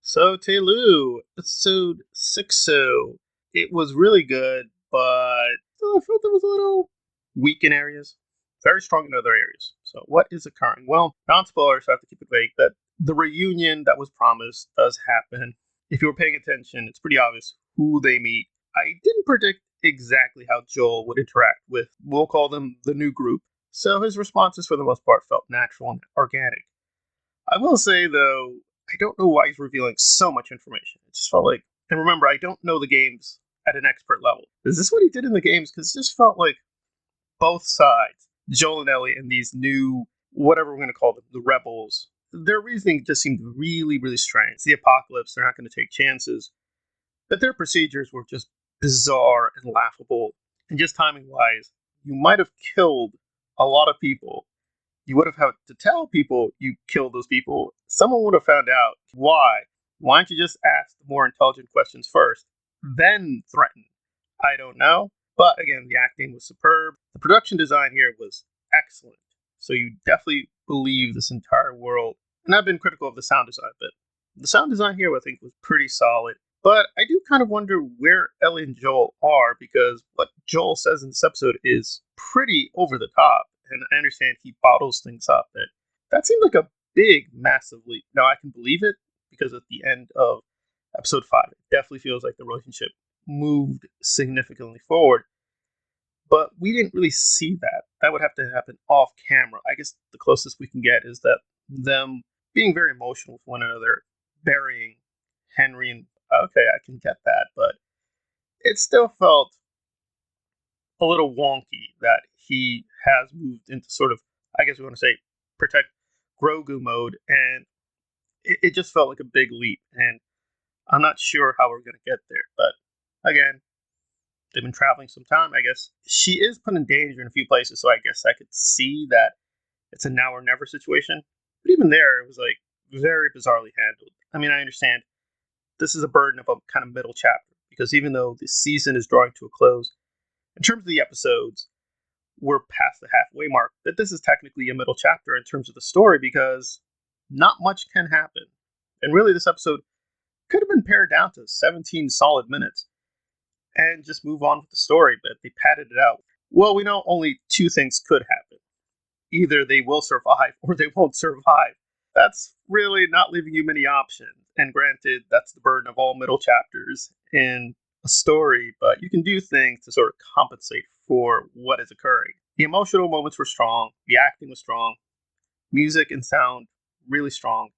So, TLOU, episode 6. It was really good, but I felt it was a little weak in areas, very strong in other areas. So, what is occurring? Well, non spoilers, so I have to keep it vague, but the reunion that was promised does happen. If you were paying attention, it's pretty obvious who they meet. I didn't predict exactly how Joel would interact with, we'll call them the new group. So, his responses, for the most part, felt natural and organic. I will say, though, I don't know why he's revealing so much information. It just felt like, and remember, I don't know the games at an expert level. Is this what he did in the games? Because it just felt like both sides, Joel and Ellie, and these new, whatever we're going to call them, the rebels, their reasoning just seemed really, really strange. It's the apocalypse, they're not going to take chances. But their procedures were just bizarre and laughable. And just timing wise, you might have killed a lot of people. You would have had to tell people you killed those people. Someone would have found out why. Why don't you just ask the more intelligent questions first, then threaten? I don't know. But again, the acting was superb. The production design here was excellent. So you definitely believe this entire world. And I've been critical of the sound design, but the sound design here I think was pretty solid. But I do kind of wonder where Ellie and Joel are, because what Joel says in this episode is pretty over the top. And I understand he bottles things up. That seemed like a big, massive leap. Now I can believe it because at the end of episode 5, it definitely feels like the relationship moved significantly forward. But we didn't really see that. That would have to happen off camera. I guess the closest we can get is that them being very emotional with one another, burying Henry, and okay, I can get that, but it still felt a little wonky that he has moved into sort of, I guess we want to say, protect Grogu mode, and it just felt like a big leap, and I'm not sure how we're going to get there. But again, they've been traveling some time. I guess she is put in danger in a few places, so I guess I could see that it's a now or never situation. But even there, it was like very bizarrely handled. I mean, I understand this is a burden of a kind of middle chapter, because even though the season is drawing to a close, in terms of the episodes, we're past the halfway mark. That this is technically a middle chapter in terms of the story, because not much can happen. And really, this episode could have been pared down to 17 solid minutes and just move on with the story, but they padded it out. Well, we know only two things could happen. Either they will survive or they won't survive. That's really not leaving you many options. And granted, that's the burden of all middle chapters in a story, but you can do things to sort of compensate for what is occurring. The emotional moments were strong, the acting was strong, music and sound really strong,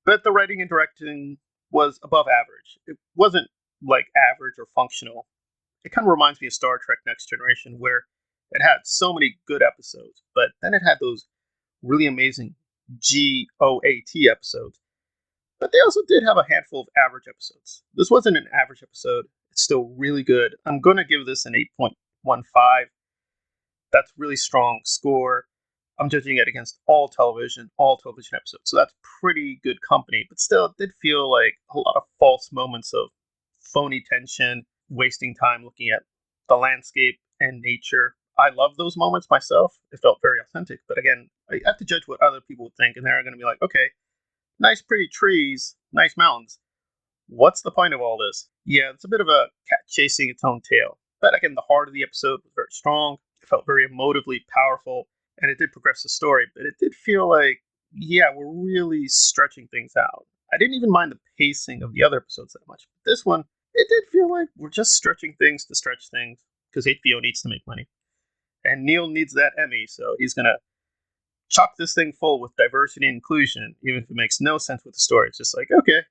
but the writing and directing was above average. It wasn't like average or functional. It kind of reminds me of Star Trek Next Generation, where it had so many good episodes, but then it had those really amazing GOAT episodes. But they also did have a handful of average episodes. This wasn't an average episode. It's still really good. I'm going to give this an 8.15. That's really strong score. I'm judging it against all television episodes. So that's pretty good company. But still, it did feel like a lot of false moments of phony tension, wasting time looking at the landscape and nature. I love those moments myself. It felt very authentic. But again, I have to judge what other people would think. And they're going to be like, okay, nice pretty trees, nice mountains. What's the point of all this? Yeah, it's a bit of a cat chasing its own tail. But again, the heart of the episode was very strong. It felt very emotively powerful, and it did progress the story. But it did feel like, yeah, we're really stretching things out. I didn't even mind the pacing of the other episodes that much. But this one, it did feel like we're just stretching things to stretch things, because HBO needs to make money. And Neil needs that Emmy, so he's going to chock this thing full with diversity and inclusion, even if it makes no sense with the story. It's just like, okay,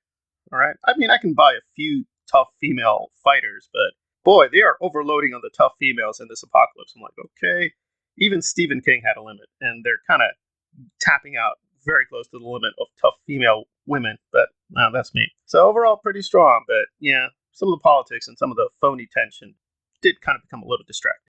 all right. I mean, I can buy a few tough female fighters, but boy, they are overloading on the tough females in this apocalypse. I'm like, okay. Even Stephen King had a limit, and they're kind of tapping out very close to the limit of tough female women, but that's me. So overall, pretty strong, but yeah, some of the politics and some of the phony tension did kind of become a little distracting.